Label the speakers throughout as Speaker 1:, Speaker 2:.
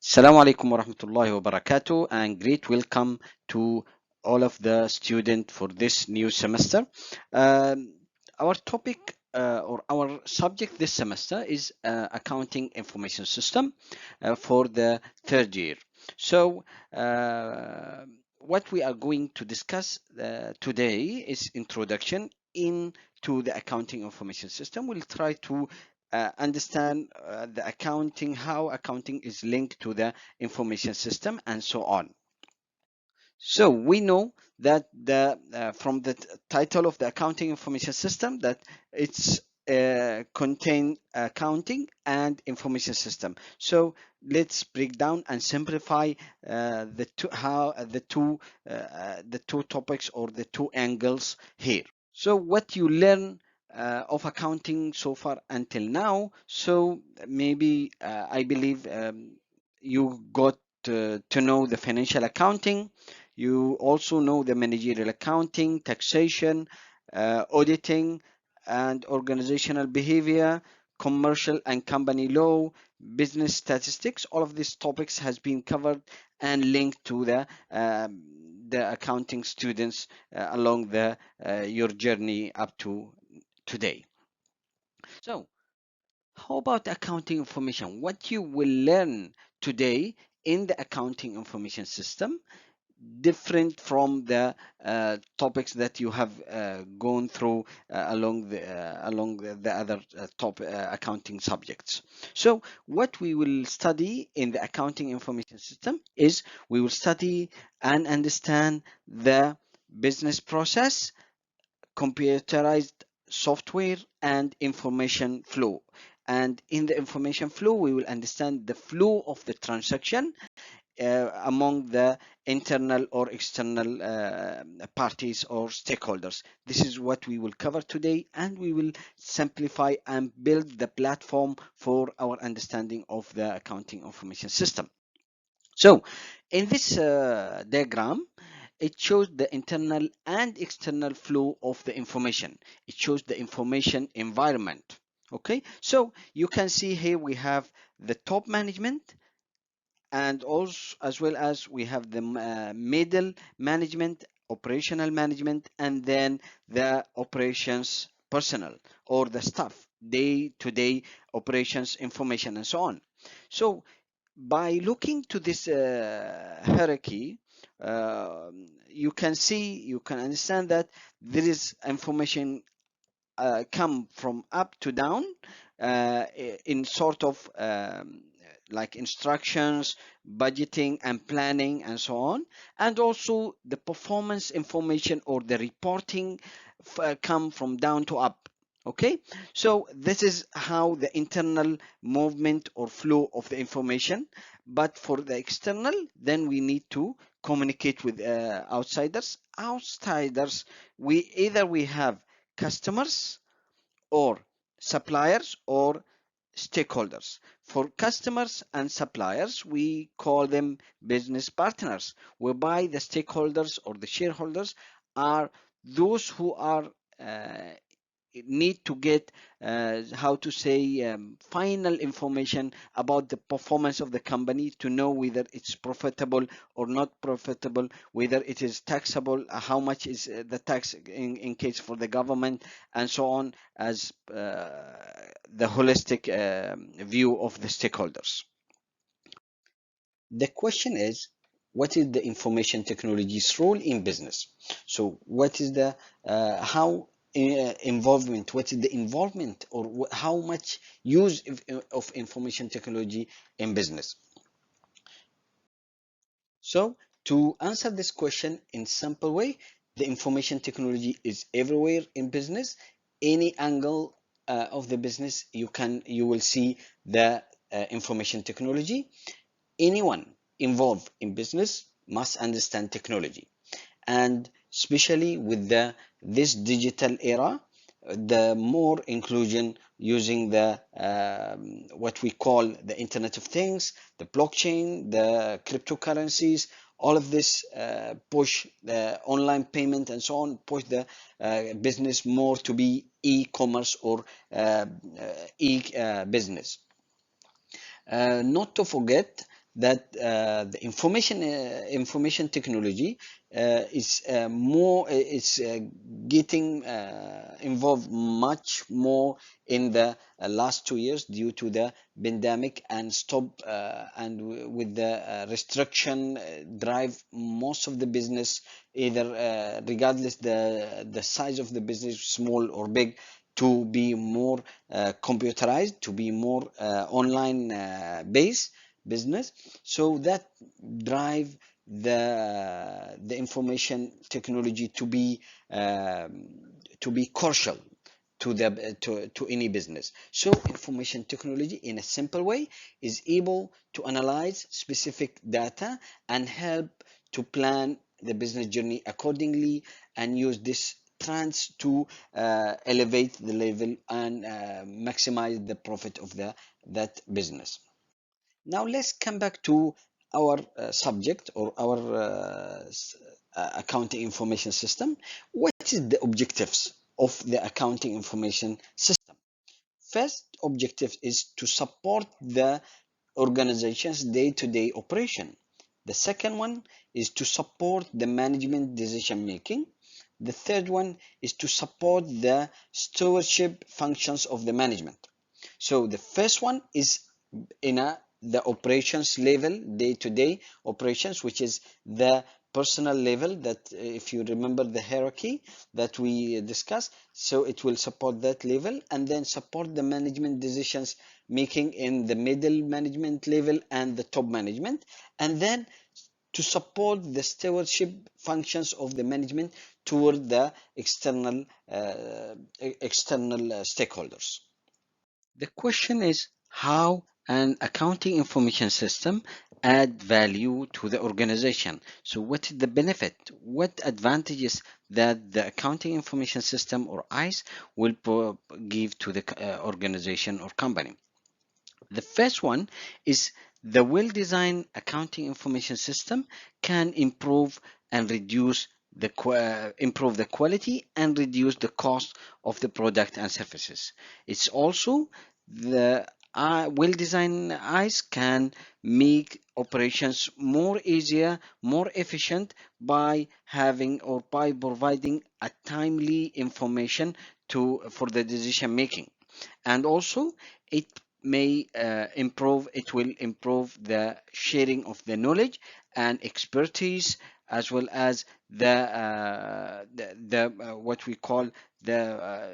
Speaker 1: Assalamu alaikum wa rahmatullahi wa barakatuh, and great welcome to all of the students for this new semester. Um, our topic or our subject this semester is accounting information system for the third year. So, what we are going to discuss today is introduction into the accounting information system. We'll try to understand the accounting, how accounting is linked to the information system, and so on. So we know that the from the title of the accounting information system that it's contain accounting and information system. So let's break down and simplify the two how the two topics or the two angles here. So what you learn of accounting so far until now. So maybe I believe you got to know the financial accounting. You also know the managerial accounting, taxation, auditing, and organizational behavior, commercial and company law, business statistics. All of these topics has been covered and linked to the accounting students along the your journey up to today. So, how about accounting information? What you will learn today in the accounting information system, different from the topics that you have gone through along the other top accounting subjects. So what we will study in the accounting information system is we will study and understand the business process, computerized software, and information flow. And in the information flow, we will understand the flow of the transaction among the internal or external parties or stakeholders. This is what we will cover today, and we will simplify and build the platform for our understanding of the accounting information system. So, in this diagram, it shows the internal and external flow of the information. It shows the information environment. Okay, so you can see here we have the top management, and also as well as we have the middle management, operational management, and then the operations personnel or the staff, day-to-day operations information, and so on. So by looking to this hierarchy, you can understand that there is information come from up to down in sort of like instructions, budgeting and planning, and so on, and also the performance information or the reporting come from down to up. Okay, so this is how the internal movement or flow of the information. But for the external, then we need to communicate with outsiders. We have customers or suppliers or stakeholders. For customers and suppliers, we call them business partners, whereby the stakeholders or the shareholders are those who are uh, need to get how to say final information about the performance of the company to know whether it's profitable or not profitable, whether it is taxable, how much is the tax in case for the government, and so on, as the holistic view of the stakeholders. The question is, what is the information technology's role in business? So what is the how involvement, what is the involvement or how much use of information technology in business? So to answer this question in simple way, the information technology is everywhere in business. Any angle of the business, you will see the information technology. Anyone involved in business must understand technology, and especially with this digital era, the more inclusion using the what we call the Internet of Things, the blockchain, the cryptocurrencies, all of this push the online payment and so on, push the business more to be e-commerce or e-business. Not to forget that the information technology is more is getting involved much more in the last 2 years due to the pandemic and stop with the restriction drive most of the business, either regardless the size of the business, small or big, to be more computerized, to be more online based business. So that drive the information technology to be crucial to any business. So information technology in a simple way is able to analyze specific data and help to plan the business journey accordingly, and use this trends to elevate the level and maximize the profit of that business. Now let's come back to our subject, or our accounting information system. What is the objectives of the accounting information system? First objective is to support the organization's day-to-day operation. The second one is to support the management decision making. The third one is to support the stewardship functions of the management. So the first one is in the operations level, day-to-day operations, which is the personal level, that if you remember the hierarchy that we discussed, so it will support that level, and then support the management decisions making in the middle management level and the top management, and then to support the stewardship functions of the management toward the external stakeholders. The question is how an accounting information system add value to the organization. So what is the benefit? What advantages that the accounting information system, or AIS, will give to the organization or company? The first one is the well-designed accounting information system can improve the quality and reduce the cost of the product and services. It's also the well-designed eyes can make operations more easier, more efficient, by having or by providing a timely information for the decision making. And also it it will improve the sharing of the knowledge and expertise, as well as the what we call the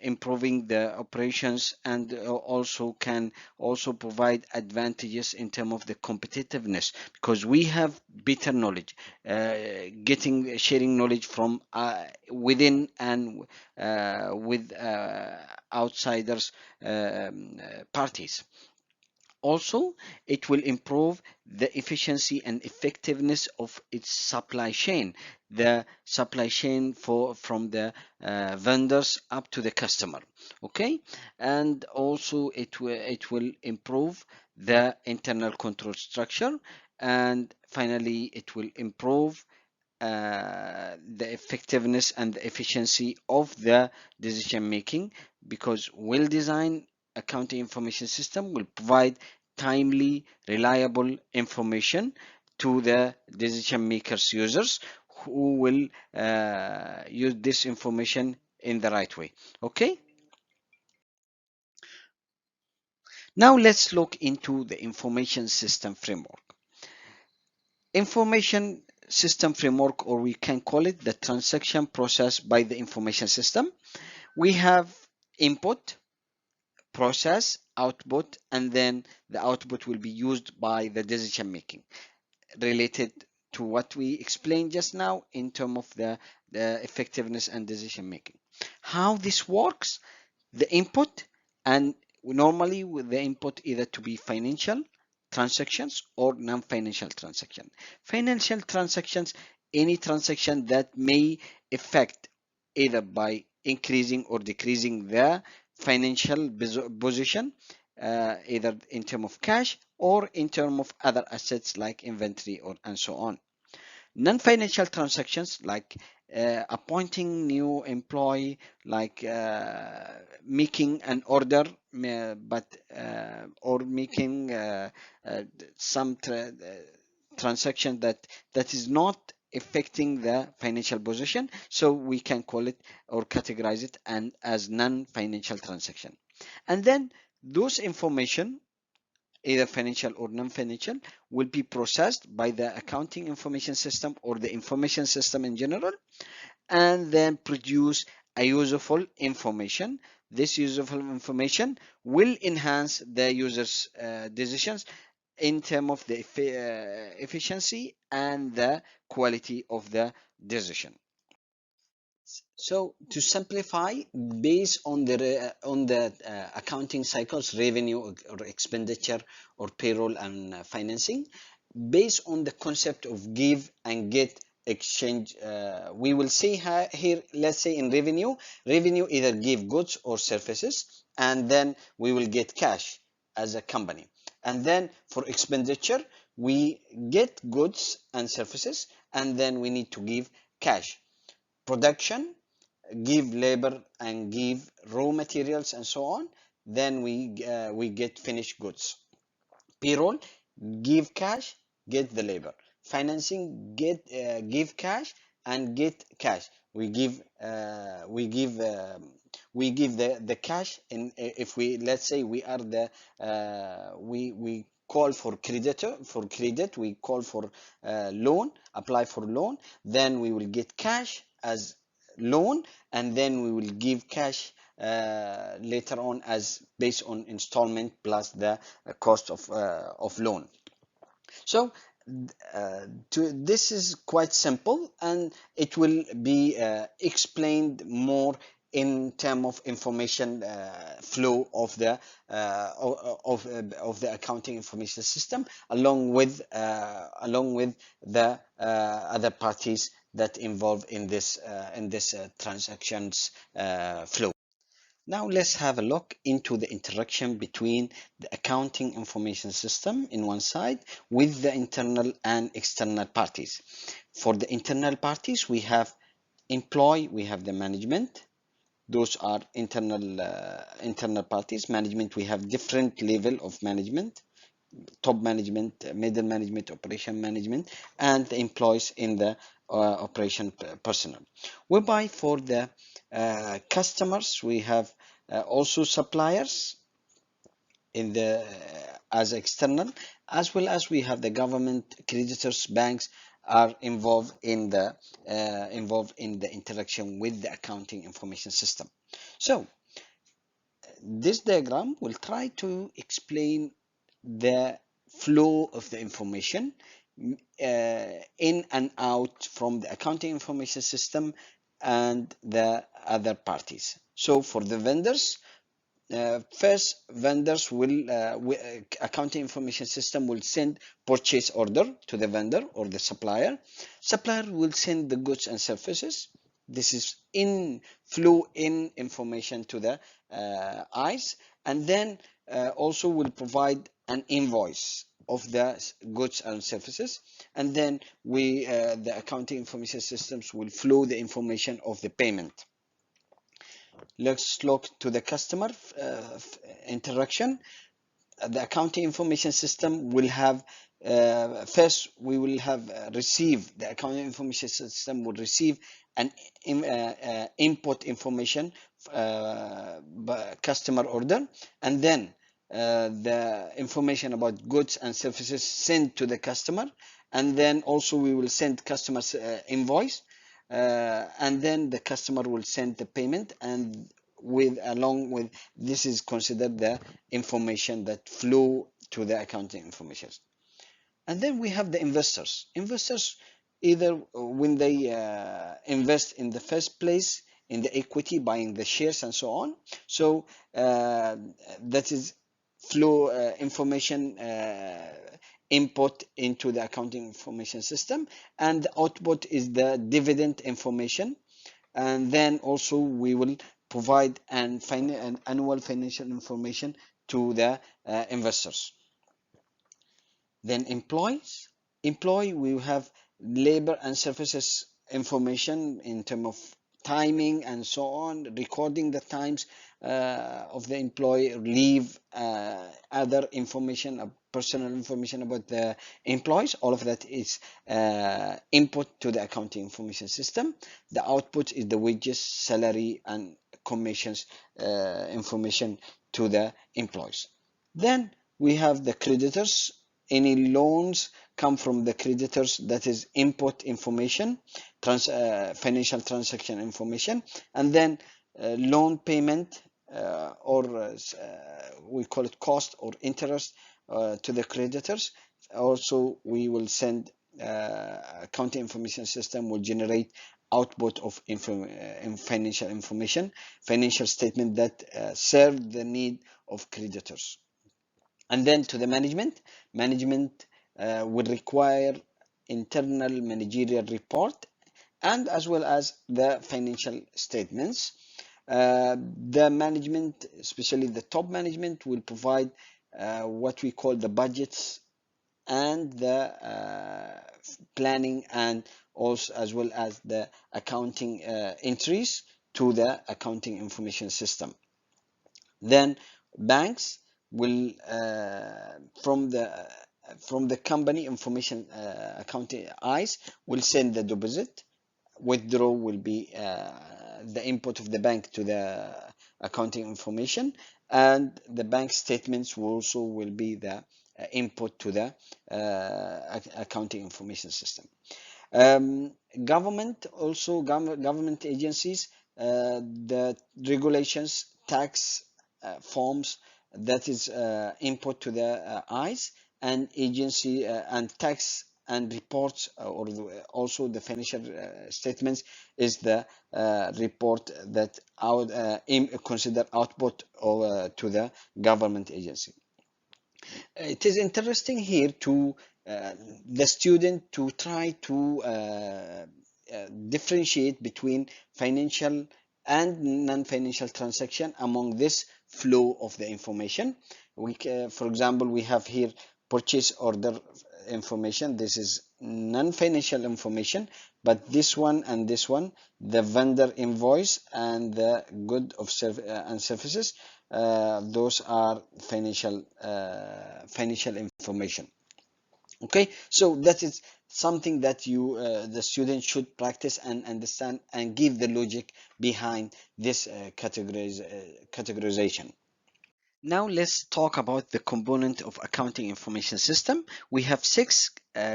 Speaker 1: improving the operations, and also can also provide advantages in terms of the competitiveness, because we have better knowledge, getting sharing knowledge from within and with outsiders parties. Also, it will improve the efficiency and effectiveness of its supply chain, the supply chain from the vendors up to the customer. Okay, and also it will improve the internal control structure, and finally it will improve the effectiveness and the efficiency of the decision making, because well-designed accounting information system will provide timely, reliable information to the decision makers users, who will use this information in the right way. Okay, now let's look into the information system framework. Information system framework, or we can call it the transaction process by the information system. We have input, process, output, and then the output will be used by the decision making, related to what we explained just now in terms of the effectiveness and decision making. How this works: the input, and normally with the input either to be financial transactions or non-financial transaction. Financial transactions, any transaction that may affect either by increasing or decreasing the financial position, either in terms of cash or in terms of other assets like inventory or and so on. Non-financial transactions like appointing new employee, like making an order, but or making some transaction that is not affecting the financial position, so we can call it or categorize it and as non-financial transaction. And then those information, either financial or non-financial, will be processed by the accounting information system or the information system in general, and then produce a useful information. This useful information will enhance the user's decisions in terms of the efficiency and the quality of the decision. So to simplify, based on the accounting cycles, revenue or expenditure or payroll and financing, based on the concept of give and get exchange, we will see here, let's say in revenue either give goods or services, and then we will get cash as a company. And then for expenditure, we get goods and services, and then we need to give cash. Production, give labor and give raw materials and so on, then we get finished goods. Payroll, give cash, get the labor. Financing, give cash and get cash. We give the cash in, if we, let's say we are the we call for credit, we call for loan, apply for loan, then we will get cash as loan, and then we will give cash later on as based on installment plus the cost of loan. So this is quite simple, and it will be explained more in terms of information flow of the the accounting information system, along with the other parties that involve in this transactions flow. Now let's have a look into the interaction between the accounting information system in one side with the internal and external parties. For the internal parties, we have employee, we have the management. Those are internal parties. Management, we have different level of management: top management, middle management, operation management, and the employees in the operation personnel. Whereby for the customers, we have also suppliers in the as external, as well as we have the government, creditors, banks are involved in the interaction with the accounting information system. So this diagram will try to explain the flow of the information in and out from the accounting information system and the other parties. So for the vendors, first, vendors will accounting information system will send purchase order to the vendor or the supplier. Supplier will send the goods and services. This is in flow in information to the AIS, and then also will provide an invoice of the goods and services, and then the accounting information systems will flow the information of the payment. Let's look to the customer interaction. The accounting information system will have first we will have receive the accounting information system will receive an input information customer order, and then the information about goods and services sent to the customer, and then also we will send customers invoice, and then the customer will send the payment, and along with this is considered the information that flow to the accounting information. And then we have the investors either when they invest in the first place in the equity, buying the shares and so on. So that is flow information input into the accounting information system, and the output is the dividend information. And then also we will provide an annual financial information to the investors. Then employee, we have labor and services information in terms of timing and so on, recording the times of the employee, leave, other information, personal information about the employees. All of that is input to the accounting information system. The output is the wages, salary, and commissions information to the employees. Then we have the creditors. Any loans come from the creditors, that is input information, financial transaction information. And then loan payment, or we call it cost or interest to the creditors. Also, we will send accounting information system will generate output of financial information, financial statement that serve the need of creditors. And then to the management will require internal managerial report and as well as the financial statements. The management, especially the top management, will provide what we call the budgets and the planning, and also as well as the accounting entries to the accounting information system. Then banks will from the company information accounting AIS will send the deposit. Withdraw will be the input of the bank to the accounting information, and the bank statements also will be the input to the accounting information system. Government also, government agencies, the regulations, tax forms, that is input to the AIS, and agency and tax and reports, or also the financial statements is the report that out consider output to the government agency. It is interesting here to the student to try to differentiate between financial and non-financial transaction among this flow of the information. For example, we have here purchase order information. This is non-financial information, but this one and this one, the vendor invoice and the good of and services, those are financial information. Okay, so that is something that you the student should practice and understand and give the logic behind this categorization. Now let's talk about the component of accounting information system. We have six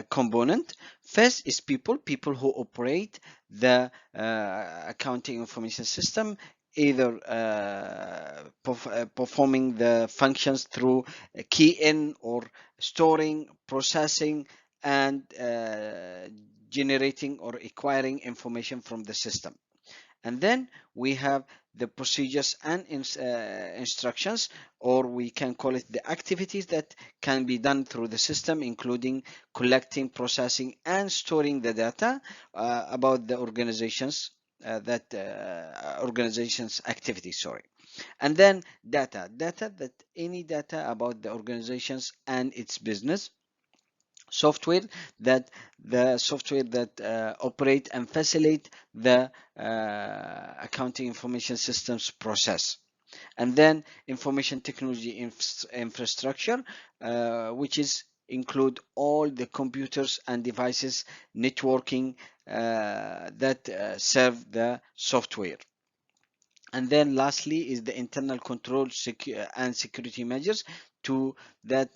Speaker 1: component. First is people who operate the accounting information system, either performing the functions through key in or storing, processing, and generating or acquiring information from the system. And then we have the procedures and instructions, or we can call it the activities that can be done through the system, including collecting, processing, and storing the data about the organizations organizations activities, sorry. And then data that any data about the organizations and its business. Software that operate and facilitate the accounting information systems process. And then information technology infrastructure, which is include all the computers and devices networking that serve the software. And then lastly is the internal control and security measures to that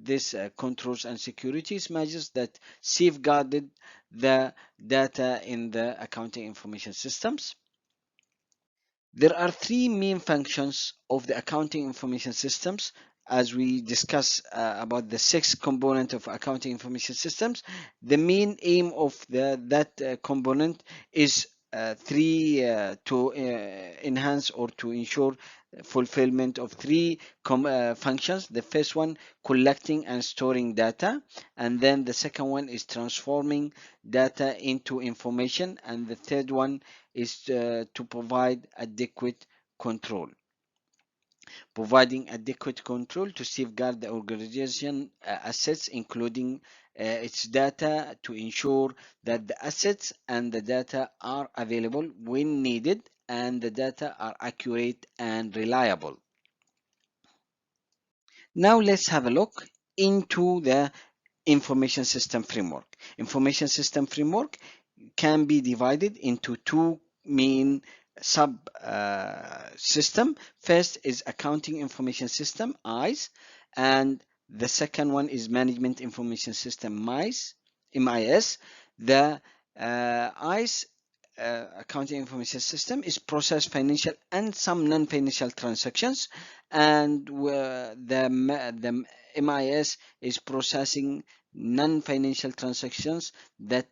Speaker 1: this controls and securities measures that safeguarded the data in the accounting information systems. There are three main functions of the accounting information systems. As we discuss about the six component of accounting information systems, the main aim of that component is to enhance or to ensure fulfillment of three functions. The first one, collecting and storing data, and then the second one is transforming data into information, and the third one is to provide adequate control. providing adequate control to safeguard the organization assets, including its data, to ensure that the assets and the data are available when needed and the data are accurate and reliable. Now let's have a look into the information system framework. Information system framework can be divided into two main sub system. First is accounting information system, AIS, and the second one is management information system, MIS. The AIS, accounting information system, is process financial and some non-financial transactions, and the MIS is processing non-financial transactions that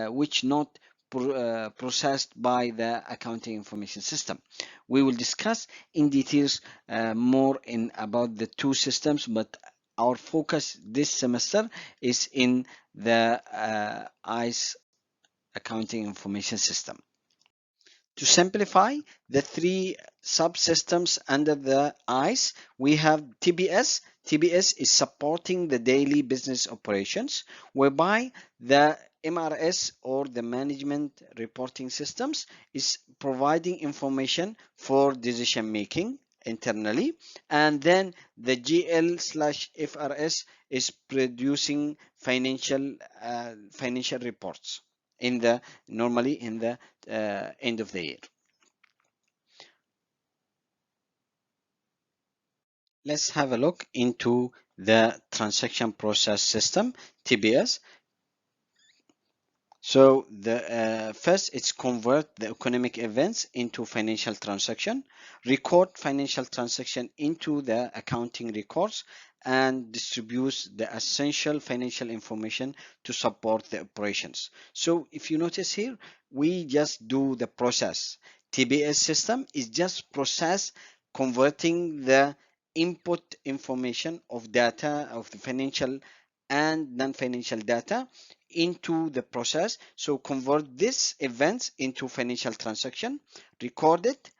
Speaker 1: which not processed by the accounting information system. We will discuss in details more in about the two systems, but our focus this semester is in the ICE accounting information system. To simplify the three subsystems under the ICE, we have TBS. TBS is supporting the daily business operations, whereby the MRS, or the management reporting systems, is providing information for decision making internally, and then the GL/FRS is producing financial reports in the normally in the end of the year. Let's have a look into the transaction process system, TBS. So the first, it's convert the economic events into financial transaction, record financial transaction into the accounting records, and distributes the essential financial information to support the operations. So if you notice here, we just do the process. TBS system is just process, converting the input information of data of the financial and non-financial data into the process. So convert this events into financial transaction, record it,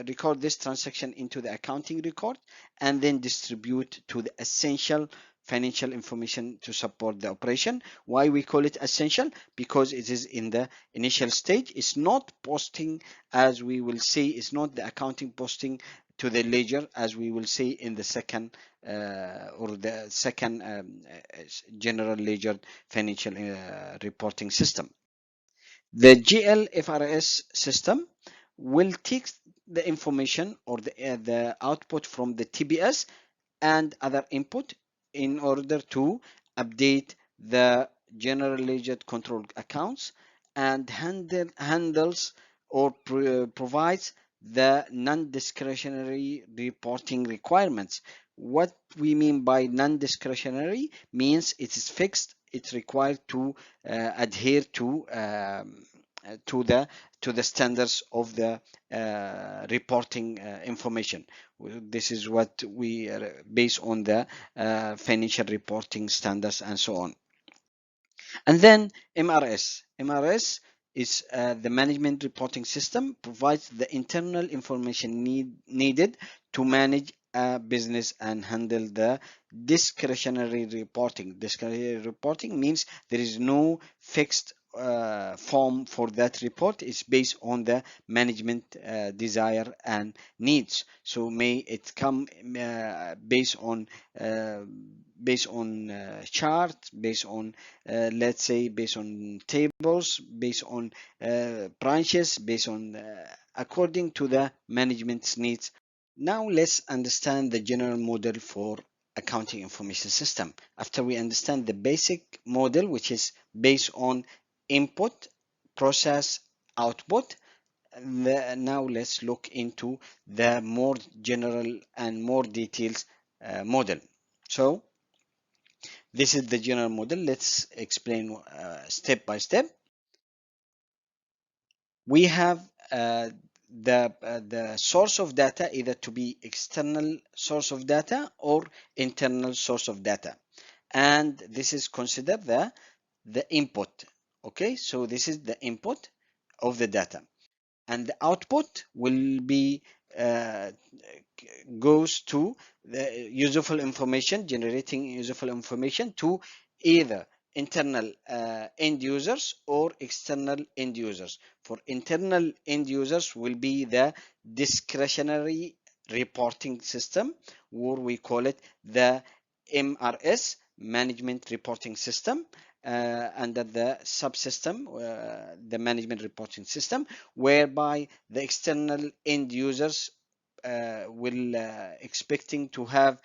Speaker 1: record this transaction into the accounting record, and then distribute to the essential financial information to support the operation. Why we call it essential? Because it is in the initial stage. It's not posting, as we will see, it's not the accounting posting to the ledger, as we will see in the second or the second general ledger financial reporting system. The GLFRS system will take the information or the output from the TBS and other input in order to update the general ledger control accounts, and handles or provides the non-discretionary reporting requirements. What we mean by non-discretionary means it is fixed. It's required to adhere to the standards of the reporting information. This is what we base on the financial reporting standards and so on. And then MRS is the management reporting system, provides the internal information needed to manage a business and handle the discretionary reporting. Discretionary reporting means there is no fixed form for that report. It's based on the management desire and needs. So may it come uh, based on chart, based on let's say based on tables, based on branches, based on according to the management's needs. Now let's understand the general model for accounting information system. After we understand the basic model, which is based on input, process, output, now let's look into the more general and more detailed model. So this is the general model. Let's explain step by step. We have the source of data, either to be external source of data or internal source of data, and this is considered the input. Okay, so this is the input of the data, and the output will be uh, goes to the useful information, generating useful information to either internal end users or external end users. For internal end users will be the discretionary reporting system, or we call it the MRS, management reporting system, under the subsystem, the management reporting system, whereby the external end users will expecting to have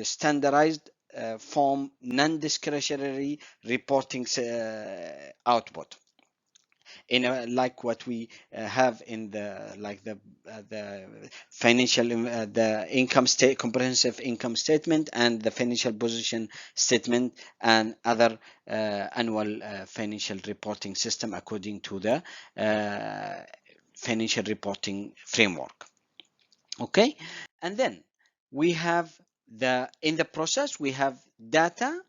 Speaker 1: standardized form non-discretionary reporting output in like what we have in the like the financial the income state comprehensive income statement and the financial position statement and other annual financial reporting system according to the financial reporting framework. Okay, and then we have the in the process we have data,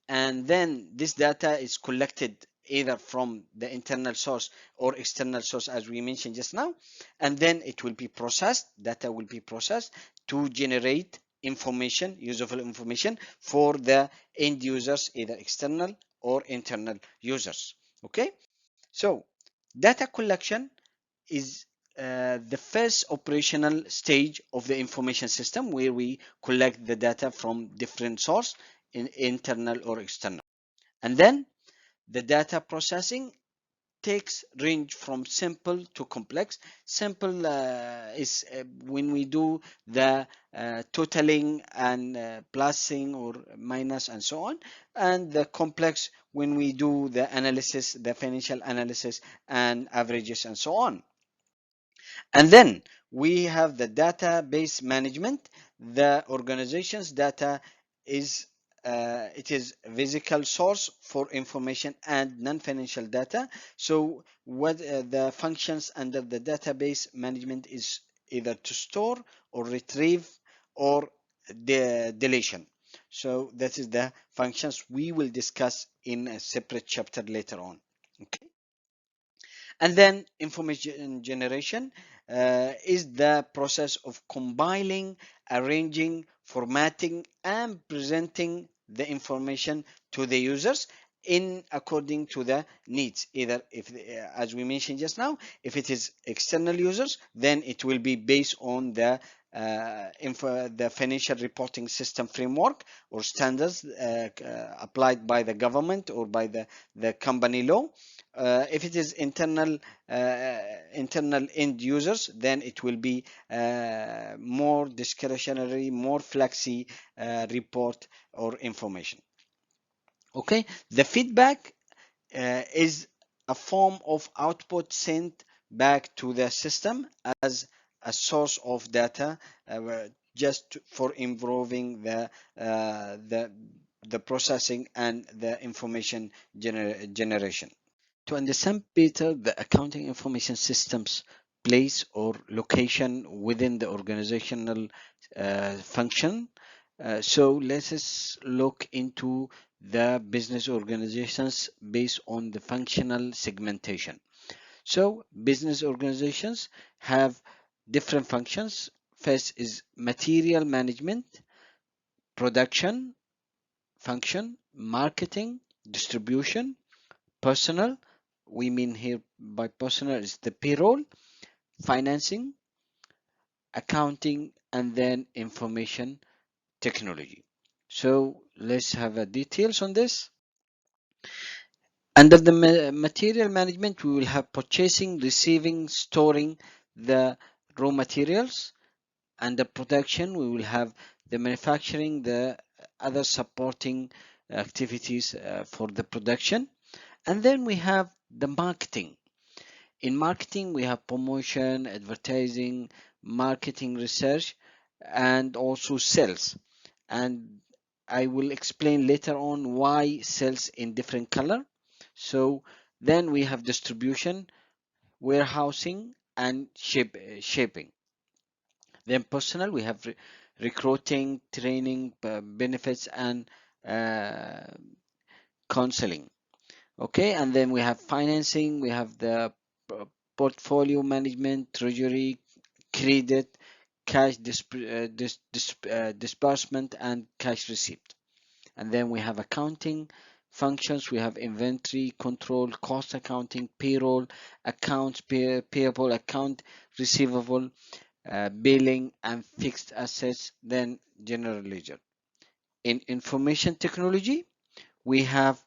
Speaker 1: and then this data is collected either from the internal source or external source as we mentioned just now, and then it will be processed, data will be processed to generate information, useful information for the end users, either external or internal users. Okay, so data collection is the first operational stage of the information system, where we collect the data from different source, internal or external. And then the data processing takes range from simple to complex. Simple is when we do the totaling and plusing or minus and so on, and the complex when we do the analysis, the financial analysis and averages and so on. And then we have the database management. The organization's data is it is a physical source for information and non-financial data. So what the functions under the database management is either to store or retrieve or the deletion. So that is the functions we will discuss in a separate chapter later on. Okay. And then information generation is the process of compiling, arranging, formatting, and presenting the information to the users in according to the needs. Either if, as we mentioned just now, if it is external users, then it will be based on the financial reporting system framework or standards applied by the government or by the company law. If it is internal end users, then it will be more discretionary, more flexi report or information. Okay, the feedback is a form of output sent back to the system as a source of data, just for improving the processing and the information generation. To understand better the accounting information system's place or location within the organizational function, so let us look into the business organizations based on the functional segmentation. So business organizations have different functions. First is material management, production function, marketing, distribution, personal. We mean here by personal is the payroll, financing, accounting, and then information technology. So let's have a details on this. Under the material management, we will have purchasing, receiving, storing the raw materials. Under production, we will have the manufacturing, the other supporting activities for the production. And then we have the marketing. In marketing, we have promotion, advertising, marketing research, and also sales. And I will explain later on why sales in different color. So then we have distribution, warehousing, and shipping. Then personal, we have recruiting, training, benefits, and uh, counseling. Okay, and then we have financing, we have the portfolio management, treasury, credit, cash disbursement, and cash receipt. And then we have accounting functions. We have inventory control, cost accounting, payroll, accounts payable, account receivable, billing, and fixed assets. Then general ledger. In information technology, we have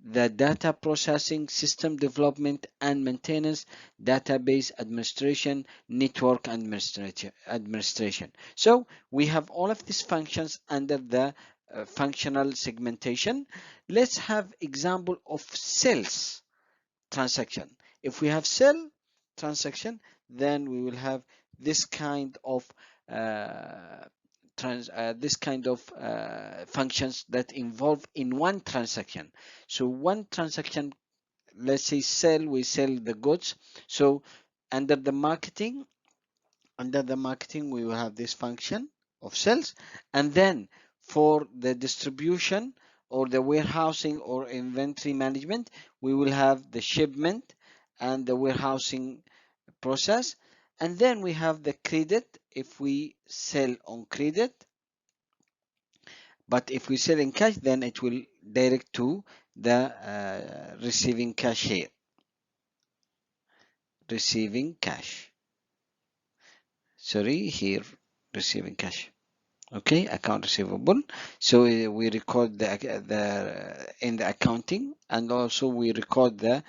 Speaker 1: the data processing, system development and maintenance, database administration, network administration. So we have all of these functions under the functional segmentation. Let's have example of sales transaction. If we have sell transaction, then we will have this kind of uh, functions that involve in one transaction. So one transaction, let's say sell, we sell the goods. So under the marketing, we will have this function of sales, and then for the distribution or the warehousing or inventory management, we will have the shipment and the warehousing process. And then we have the credit if we sell on credit, but if we sell in cash, then it will direct to the receiving cash here. Receiving cash. Sorry, here, receiving cash. Okay, account receivable. So we record the in the accounting, and also we record the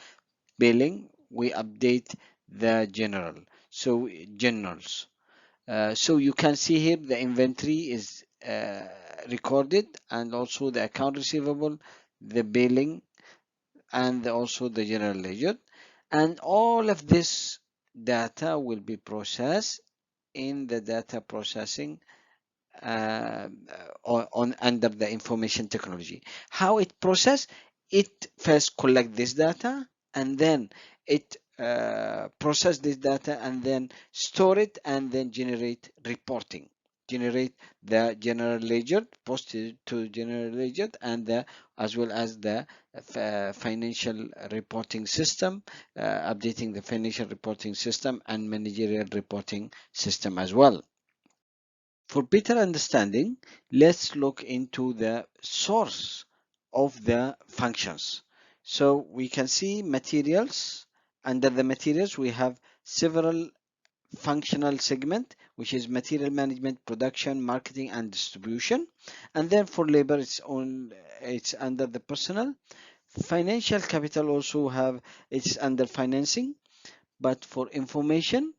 Speaker 1: billing. We update the general. So generals. So you can see here the inventory is recorded, and also the account receivable, the billing, and also the general ledger. And all of this data will be processed in the data processing on under the information technology. How it process? It first collect this data, and then it process this data, and then store it, and then generate reporting. Generate the general ledger, post it to general ledger, and the as well as the financial reporting system, updating the financial reporting system and managerial reporting system as well. For better understanding, let's look into the source of the functions. So we can see materials. Under the materials, we have several functional segment, which is material management, production, marketing, and distribution. And then for labor, it's under the personal. Financial capital also it's under financing. But for information,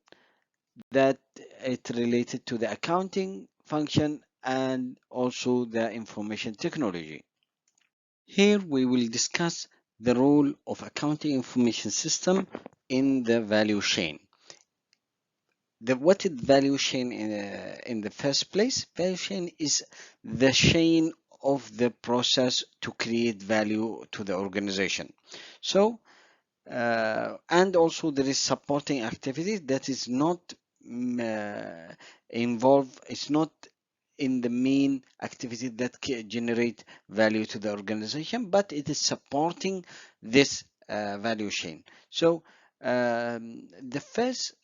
Speaker 1: that it related to the accounting function and also the information technology. Here we will discuss the role of accounting information system in the value chain. What is value chain in the first place? Value chain is the chain of the process to create value to the organization. So and also there is supporting activities that is not involved, it's not in the main activity that generate value to the organization, but it is supporting this value chain. So the first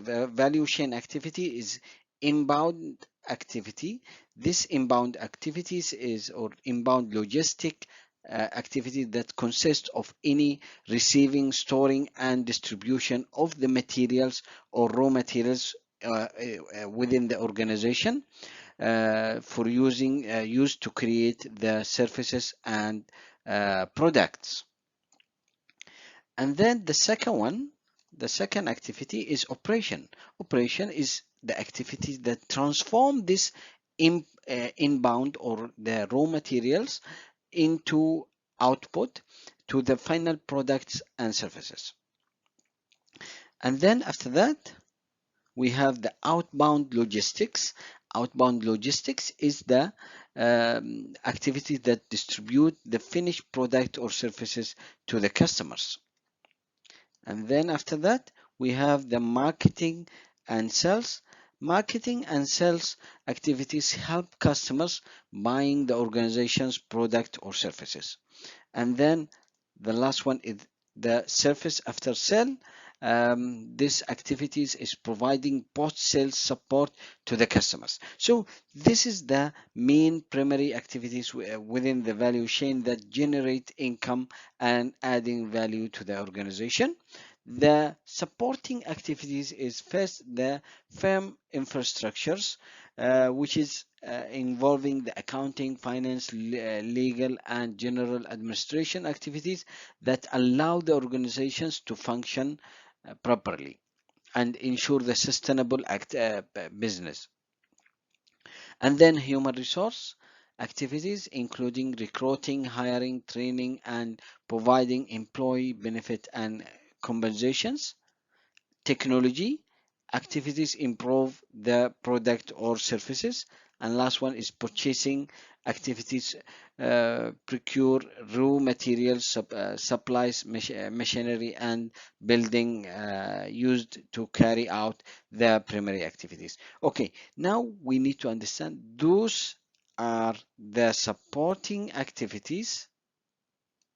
Speaker 1: value chain activity is inbound activity. This inbound activities is or inbound logistic activity that consists of any receiving, storing, and distribution of the materials or raw materials within the organization for used to create the services and products. And then the second activity is operation. Operation is the activity that transform this inbound or the raw materials into output to the final products and services. And then after that, we have the outbound logistics. Outbound logistics is the activity that distribute the finished product or services to the customers. And then after that, we have the marketing and sales. Marketing and sales activities help customers buying the organization's product or services. And then the last one is the service after sale. This activities is providing post-sales support to the customers. So this is the main primary activities within the value chain that generate income and adding value to the organization. The supporting activities is first the firm infrastructures, which is involving the accounting, finance, legal, and general administration activities that allow the organizations to function properly and ensure the sustainable business. And then human resource activities, including recruiting, hiring, training, and providing employee benefit and compensations. Technology activities improve the product or services. And last one is purchasing activities, procure raw materials, supplies, machinery, and building used to carry out the primary activities. Okay, now we need to understand those are the supporting activities,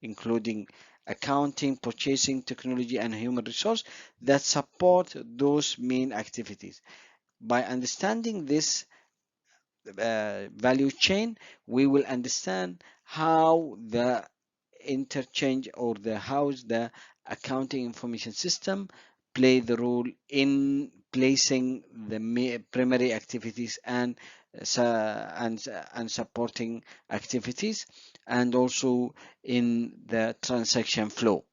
Speaker 1: including accounting, purchasing, technology, and human resource that support those main activities. By understanding this value chain, we will understand how the interchange or the how the accounting information system play the role in placing the primary activities and and supporting activities, and also in the transaction flow.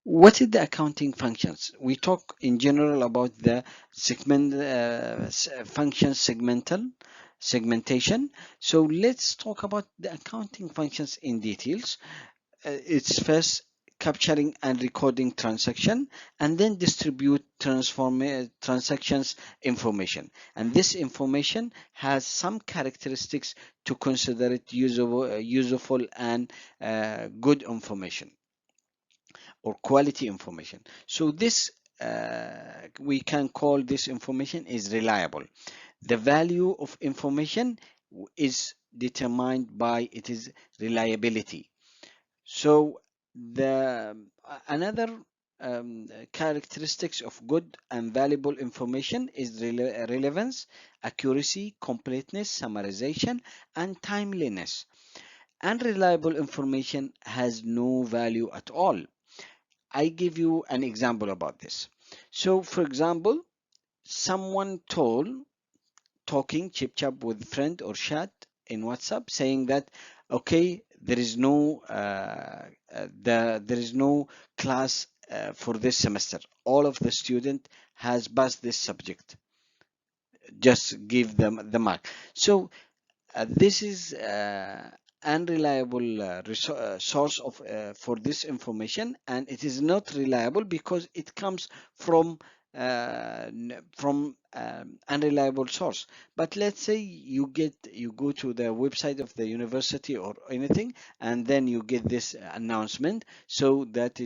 Speaker 1: What is the accounting functions? We talk in general about the function segmentation. So let's talk about the accounting functions in details. It's first capturing and recording transaction, and then distribute transactions information. And this information has some characteristics to consider it useful and good information or quality information. So this we can call this information is reliable. The value of information is determined by its reliability. So the another characteristics of good and valuable information is relevance, accuracy, completeness, summarization, and timeliness. Unreliable information has no value at all. I give you an example about this. So, for example, someone talking chip chap with friend or chat in WhatsApp saying that okay, there is no class for this semester. All of the student has passed this subject. Just give them the mark. So this is unreliable source of for this information, and it is not reliable because it comes from unreliable source. But let's say you go to the website of the university or anything, and then you get this announcement. So that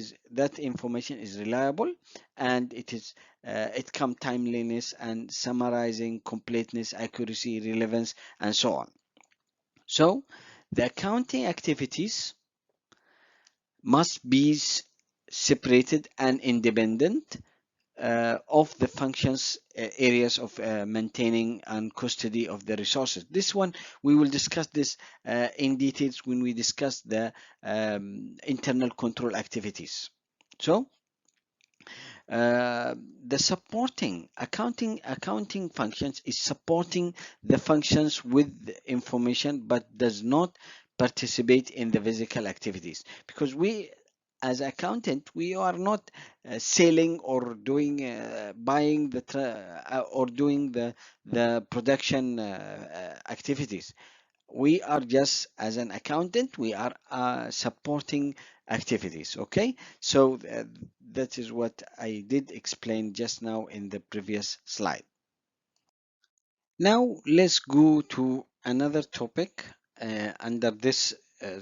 Speaker 1: information is reliable, and it come timeliness and summarizing, completeness, accuracy, relevance, and so on. So the accounting activities must be separated and independent of the functions areas of maintaining and custody of the resources. This one we will discuss this in details when we discuss the internal control activities. So the supporting accounting functions is supporting the functions with the information but does not participate in the physical activities, because we as accountant we are not selling or doing buying or doing the production activities. We are just as an accountant we are supporting activities. Okay, so that is what I did explain just now in the previous slide. Now let's go to another topic under this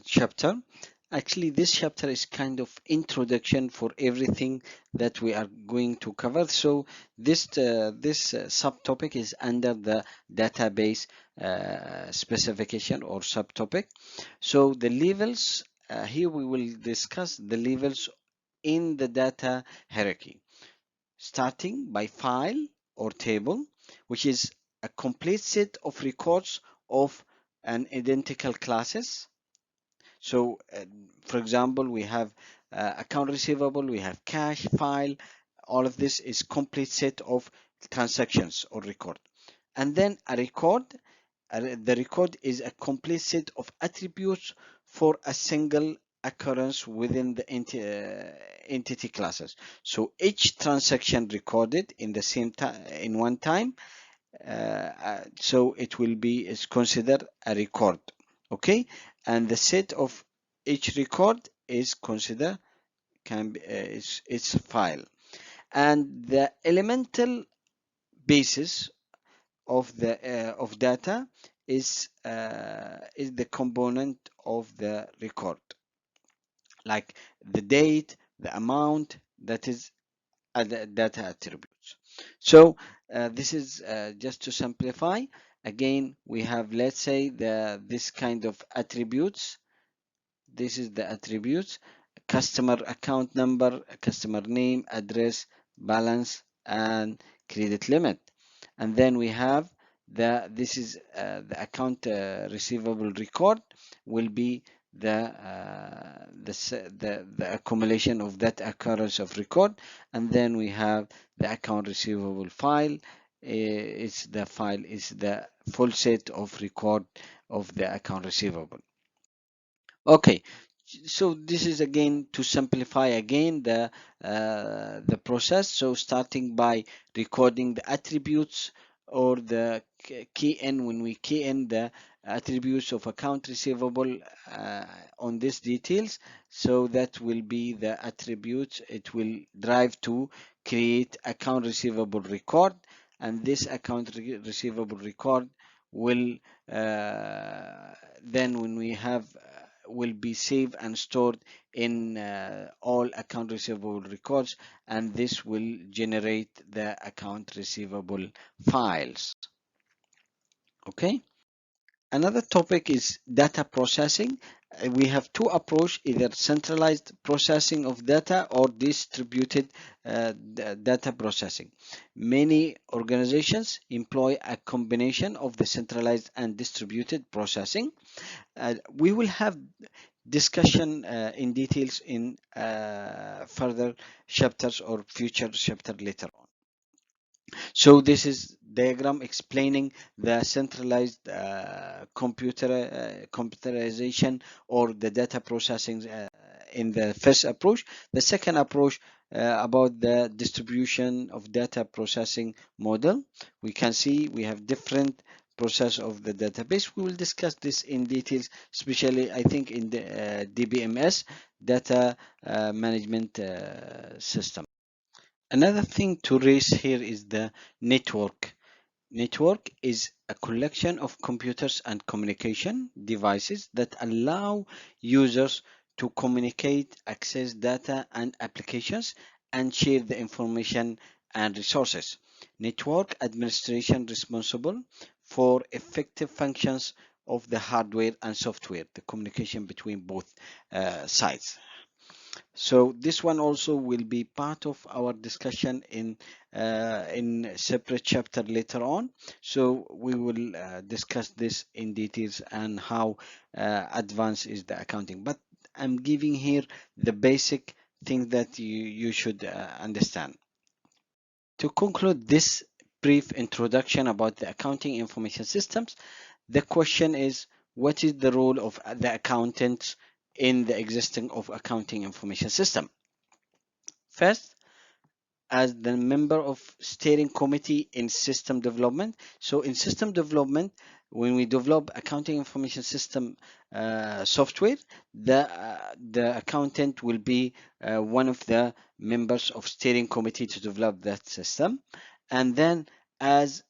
Speaker 1: chapter. Actually, this chapter is kind of introduction for everything that we are going to cover. So this subtopic is under the database specification or subtopic. So the levels here we will discuss the levels in the data hierarchy, starting by file or table, which is a complete set of records of an identical classes. So, for example, we have account receivable, we have cash, file. All of this is complete set of transactions or record. And then a record, the record is a complete set of attributes for a single occurrence within the entity classes. So each transaction recorded in the same time in one time, so it will be is considered a record. Okay, and the set of each record is considered can be it's a file, and the elemental basis of data is the component of the record, like the date, the amount, that is the data attributes. So this is just to simplify. Again, we have, let's say, this kind of attributes. This is the attributes: customer account number, customer name, address, balance, and credit limit. And then we have this is the account receivable record will be the accumulation of that occurrence of record. And then we have the account receivable file. It's the file is the full set of record of the account receivable. Okay, so this is again to simplify again the process. So starting by recording the attributes or the key in, when we key in the attributes of account receivable on these details, so that will be the attributes. It will drive to create account receivable record, and this account receivable record will then when we have will be saved and stored in all account receivable records, and this will generate the account receivable files. Okay, another topic is data processing. We have two approaches: either centralized processing of data or distributed data processing. Many organizations employ a combination of the centralized and distributed processing. We will have discussion in details in further chapters or future chapter later on. So this is diagram explaining the centralized computerization or the data processing in the first approach. The second approach about the distribution of data processing model. We can see we have different process of the database. We will discuss this in details, especially I think in the DBMS, data management system. Another thing to raise here is the network. Network is a collection of computers and communication devices that allow users to communicate, access data and applications, and share the information and resources. Network administration responsible for effective functions of the hardware and software, the communication between both sides. So this one also will be part of our discussion in separate chapter later on. So we will discuss this in details and how advanced is the accounting. But I'm giving here the basic thing that you should understand. To conclude this brief introduction about the accounting information systems, the question is, what is the role of the accountants in the existing of accounting information system? First, as the member of steering committee in system development. So in system development, when we develop accounting information system software, the accountant will be one of the members of steering committee to develop that system. And then as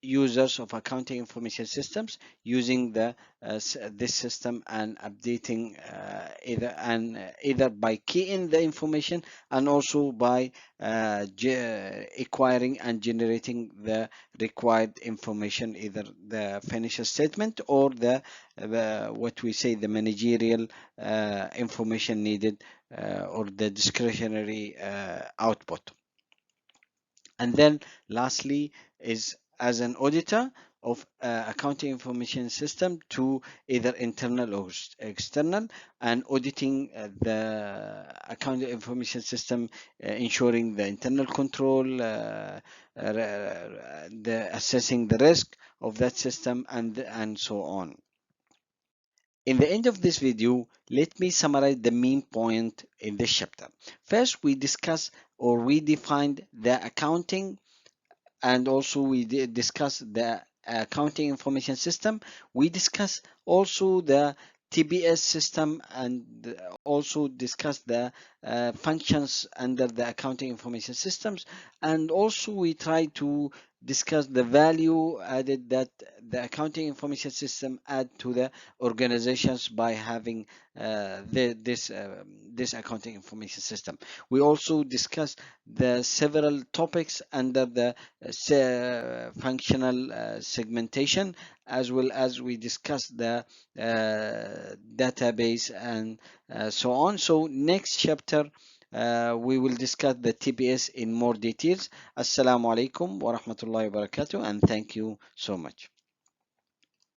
Speaker 1: users of accounting information systems using this system and updating either by keying the information and also by acquiring and generating the required information, either the financial statement or the what we say the managerial information needed, or the discretionary output. And then lastly is as an auditor of accounting information system to either internal or external, and auditing the accounting information system, ensuring the internal control, the assessing the risk of that system, and so on. In the end of this video, let me summarize the main point in this chapter. First, we discuss or we defined the accounting, and also we discuss the accounting information system. We discuss also the TBS system, and also discuss the functions under the accounting information systems, and also we try to discuss the value added that the accounting information system add to the organizations by having this accounting information system. We also discuss the several topics under the functional segmentation, as well as we discuss the database and so on. So next chapter we will discuss the TPS in more details. Assalamu alaikum wa rahmatullahi wa barakatuh, and thank you so much.